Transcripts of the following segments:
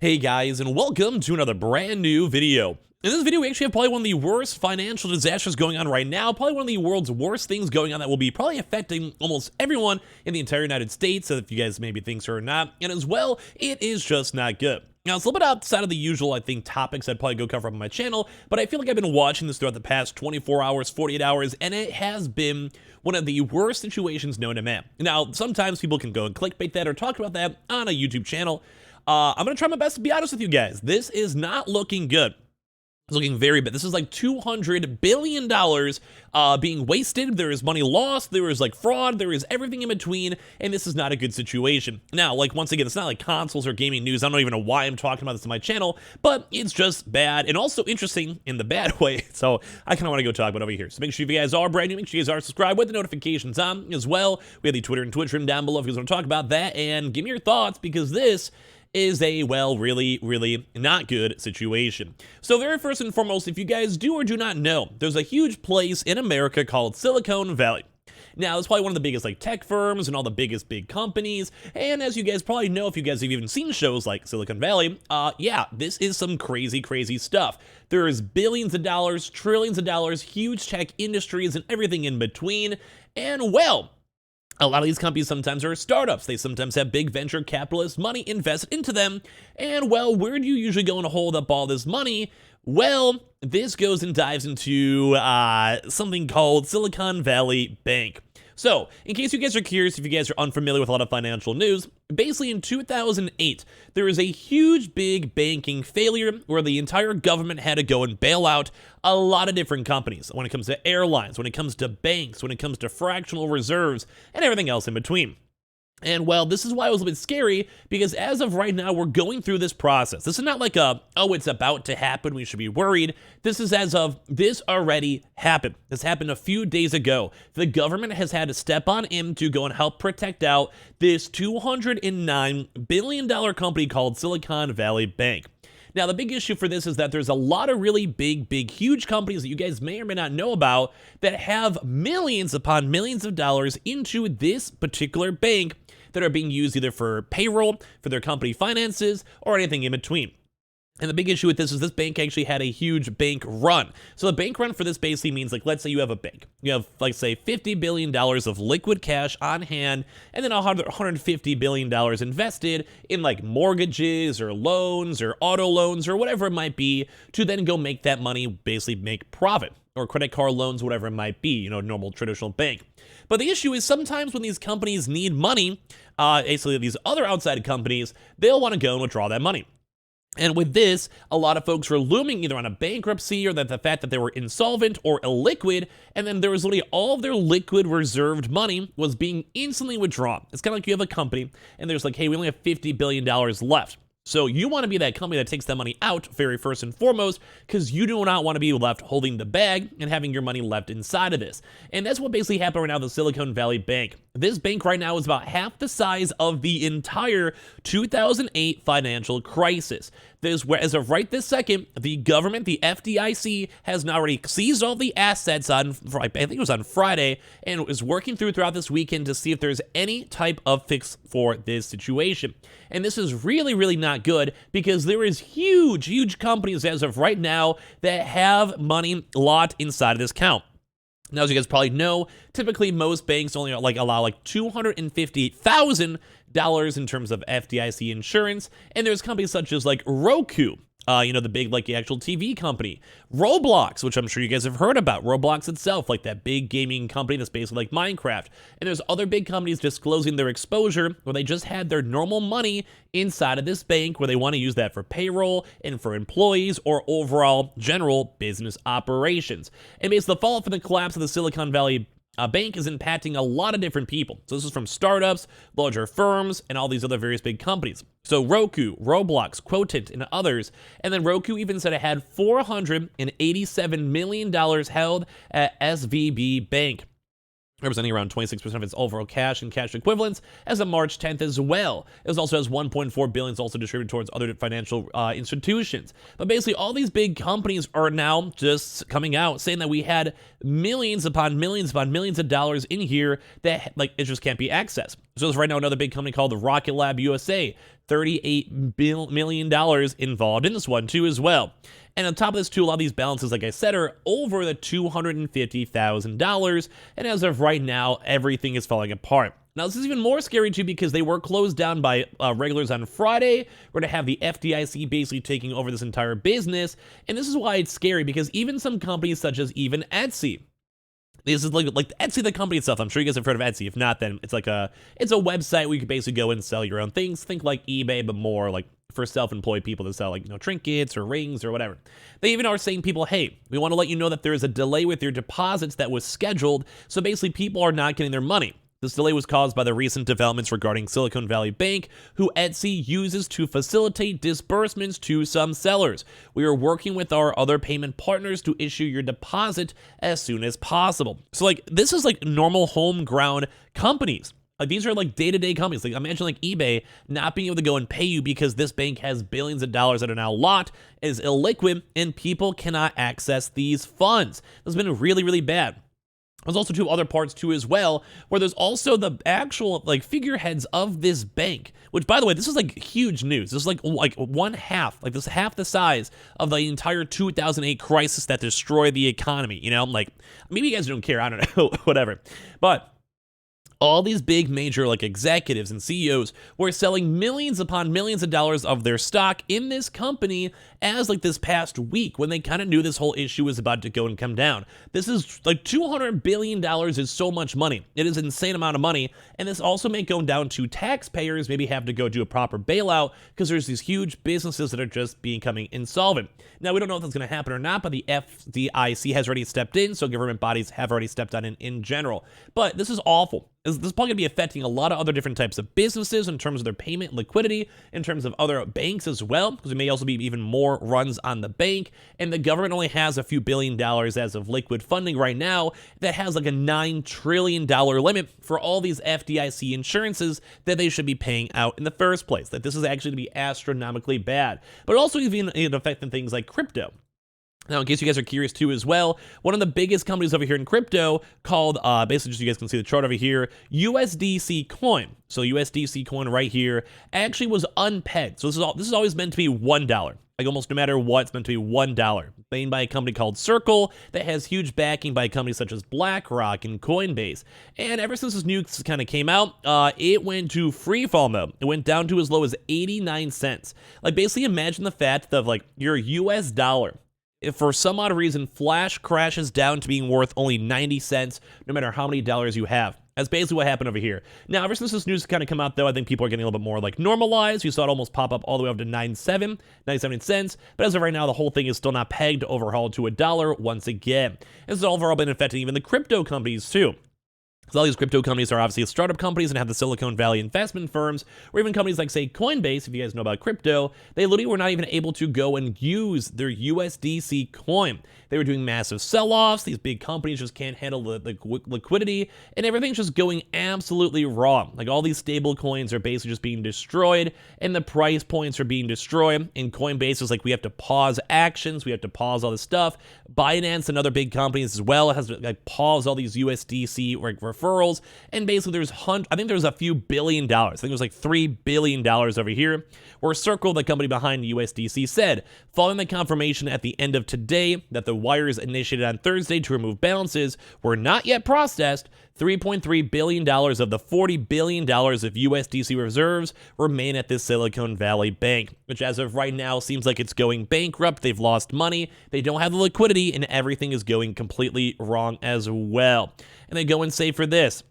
Hey guys, and welcome to another brand new video. In this video, we actually have probably one of the worst financial disasters going on right now, probably one of the world's worst things going on that will be probably affecting almost everyone in the entire United States, if you guys maybe think so or not, and as well, it is just not good. Now, it's a little bit outside of the usual, I think, topics I'd probably go cover up on my channel, but I feel like I've been watching this throughout the past 24 hours, 48 hours, and it has been one of the worst situations known to man. Now, sometimes people can go and clickbait that or talk about that on a YouTube channel. I'm going to try my best to be honest with you guys. This is not looking good. It's looking very bad. This is like $200 billion being wasted. There is money lost. There is like fraud. There is everything in between. And this is not a good situation. Now, like once again, it's not like consoles or gaming news. I don't even know why I'm talking about this on my channel, but it's just bad and also interesting in the bad way. So I kind of want to go talk about it over here. So make sure if you guys are brand new, make sure you guys are subscribed with the notifications on as well. We have the Twitter and Twitch room down below if you guys want to talk about that. And give me your thoughts because this is a, well, really not good situation. So very first and foremost, if you guys do or do not know, there's a huge place in America called Silicon Valley. Now, it's probably one of the biggest like tech firms and all the biggest big companies. And as you guys probably know, if you guys have even seen shows like Silicon Valley, yeah, this is some crazy stuff. There is billions of dollars, trillions of dollars, huge tech industries and everything in between. And well, a lot of these companies sometimes are startups. They sometimes have big venture capitalist money invested into them. And well, where do you usually go and hold up all this money? Well, this goes and dives into something called Silicon Valley Bank. So, in case you guys are curious, if you guys are unfamiliar with a lot of financial news, basically in 2008, there was a huge big banking failure where the entire government had to go and bail out a lot of different companies when it comes to airlines, when it comes to banks, when it comes to fractional reserves, and everything else in between. And well, this is why it was a bit scary, because as of right now, we're going through this process. This is not like oh, it's about to happen, we should be worried. This is as of, this already happened. This happened a few days ago. The government has had to step on in to go and help protect out this $209 billion company called Silicon Valley Bank. Now, the big issue for this is that there's a lot of really big, huge companies that you guys may or may not know about that have millions upon millions of dollars into this particular bank that are being used either for payroll, for their company finances, or anything in between. And the big issue with this is this bank actually had a huge bank run. So the bank run for this basically means, like, let's say you have a bank. You have, like, say, $50 billion of liquid cash on hand, and then $150 billion invested in, like, mortgages or loans or auto loans or whatever it might be to then go make that money basically make profit, or credit card loans, whatever it might be, you know, normal traditional bank. But the issue is sometimes when these companies need money, basically these other outside companies, they'll want to go and withdraw that money. And with this, a lot of folks were looming either on a bankruptcy or that the fact that they were insolvent or illiquid, and then there was literally all of their liquid reserved money was being instantly withdrawn. It's kind of like you have a company and there's like, hey, we only have $50 billion left. So you want to be that company that takes that money out very first and foremost, because you do not want to be left holding the bag and having your money left inside of this. And that's what basically happened right now with the Silicon Valley Bank. This bank right now is about half the size of the entire 2008 financial crisis. As of right this second, the government, the FDIC, has now already seized all the assets on, I think it was on Friday, and is working throughout this weekend to see if there's any type of fix for this situation. And this is really not good, because there is huge companies as of right now that have money locked inside of this account. Now, as you guys probably know, typically most banks only allow like $250,000 in terms of FDIC insurance, and there's companies such as like Roku, you know, the big, like, the actual TV company. Roblox, which I'm sure you guys have heard about. Roblox itself, like that big gaming company that's basically like Minecraft. And there's other big companies disclosing their exposure where they just had their normal money inside of this bank where they want to use that for payroll and for employees or overall general business operations. And basically, the fallout from the collapse of the Silicon Valley bank is impacting a lot of different people. So this is from startups, larger firms, and all these other various big companies. So Roku, Roblox, Quotient, and others. And then Roku even said it had $487 million held at SVB Bank, representing around 26% of its overall cash and cash equivalents as of March 10th as well. It also has $1.4 billion also distributed towards other financial institutions. But basically, all these big companies are now just coming out saying that we had millions upon millions of dollars in here that, like, it just can't be accessed. So there's right now another big company called the Rocket Lab USA, $38 million involved in this one too as well. And on top of this too, a lot of these balances, like I said, are over the $250,000. And as of right now, everything is falling apart. Now, this is even more scary, too, because they were closed down by regulators on Friday. We're going to have the FDIC basically taking over this entire business. And this is why it's scary, because even some companies such as even Etsy, this is like Etsy, the company itself. I'm sure you guys have heard of Etsy. If not, then it's a website where you can basically go and sell your own things. Think like eBay, but more like for self-employed people to sell trinkets or rings or whatever. They even are saying people, hey, we want to let you know that there is a delay with your deposits that was scheduled. So basically people are not getting their money. This delay was caused by the recent developments regarding Silicon Valley Bank, who Etsy uses to facilitate disbursements to some sellers. We are working with our other payment partners to issue your deposit as soon as possible. So this is normal home-ground companies. These are day-to-day companies. Imagine eBay not being able to go and pay you because this bank has billions of dollars that are now locked, is illiquid, and people cannot access these funds. This has been really, really bad. There's also two other parts too as well, where there's also the actual figureheads of this bank, which, by the way, this is huge news. This is one half, this half the size of the entire 2008 crisis that destroyed the economy. Maybe you guys don't care, I don't know, whatever. But all these big major executives and CEOs were selling millions upon millions of dollars of their stock in this company as this past week, when they kind of knew this whole issue was about to go and come down. This is $200 billion is so much money. It is an insane amount of money. And this also may go down to taxpayers, maybe have to go do a proper bailout because there's these huge businesses that are just becoming insolvent. Now, we don't know if that's going to happen or not, but the FDIC has already stepped in, so government bodies have already stepped on in general. But this is awful. This is probably going to be affecting a lot of other different types of businesses in terms of their payment liquidity, in terms of other banks as well, because there may also be even more runs on the bank. And the government only has a few $billion as of liquid funding right now that has a $9 trillion limit for all these FDIC insurances that they should be paying out in the first place. That this is actually going to be astronomically bad. But also even affecting things like crypto. Now, in case you guys are curious too as well, one of the biggest companies over here in crypto called, basically just so you guys can see the chart over here, USDC coin. So USDC coin right here actually was unpegged. So this is always meant to be $1. Almost no matter what, it's meant to be $1. Made by a company called Circle that has huge backing by companies such as BlackRock and Coinbase. And ever since this news kind of came out, it went to free fall mode. It went down to as low as 89 cents. Basically imagine the fact of your US dollar. If for some odd reason Flash crashes down to being worth only 90 cents, no matter how many dollars you have. That's basically what happened over here. Now, ever since this news kind of come out, though, I think people are getting a little bit more normalized. You saw it almost pop up all the way up to 97 cents. But as of right now, the whole thing is still not pegged, overhauled to $1 once again. This has overall been affecting even the crypto companies, too. So all these crypto companies are obviously startup companies and have the Silicon Valley investment firms, or even companies like, say, Coinbase, if you guys know about crypto, they literally were not even able to go and use their USDC coin. They were doing massive sell-offs. These big companies just can't handle the liquidity, and everything's just going absolutely wrong. All these stable coins are basically just being destroyed, and the price points are being destroyed, and Coinbase is we have to pause actions, we have to pause all this stuff. Binance and other big companies as well has to pause all these USDC referrals, and basically I think there's a few $billion. I think it was $3 billion over here, where Circle, the company behind USDC, said, following the confirmation at the end of today that the wires initiated on Thursday to remove balances were not yet processed, $3.3 billion of the $40 billion of USDC reserves remain at this Silicon Valley bank, which as of right now seems like it's going bankrupt. They've lost money, they don't have the liquidity, and everything is going completely wrong as well. And they go and say for this,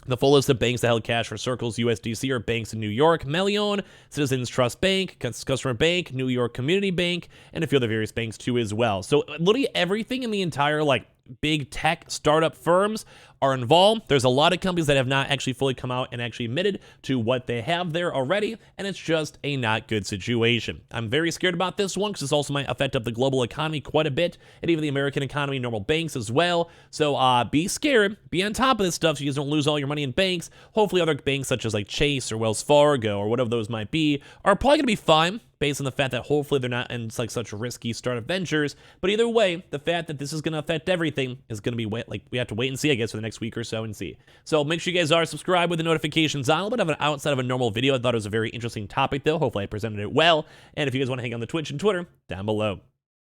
the full list of banks that held cash for Circle's USDC are banks in New York, Melion, Citizens Trust Bank, Customer Bank, New York Community Bank, and a few other various banks too as well. So literally everything in the entire big tech startup firms are involved. There's a lot of companies that have not actually fully come out and actually admitted to what they have there already, and it's just a not good situation. I'm very scared about this one because this also might affect up the global economy quite a bit, and even the American economy, normal banks as well. So be scared, be on top of this stuff so you guys don't lose all your money in banks. Hopefully other banks such as Chase or Wells Fargo or whatever those might be are probably going to be fine. based on the fact that hopefully they're not in like such risky startup ventures. But either way, the fact that this is going to affect everything is going to be we have to wait and see, I guess, for the next week or so and see. So make sure you guys are subscribed with the notifications on. A little bit of an outside of a normal video. I thought it was a very interesting topic, though. Hopefully I presented it well. And if you guys want to hang on the Twitch and Twitter, down below.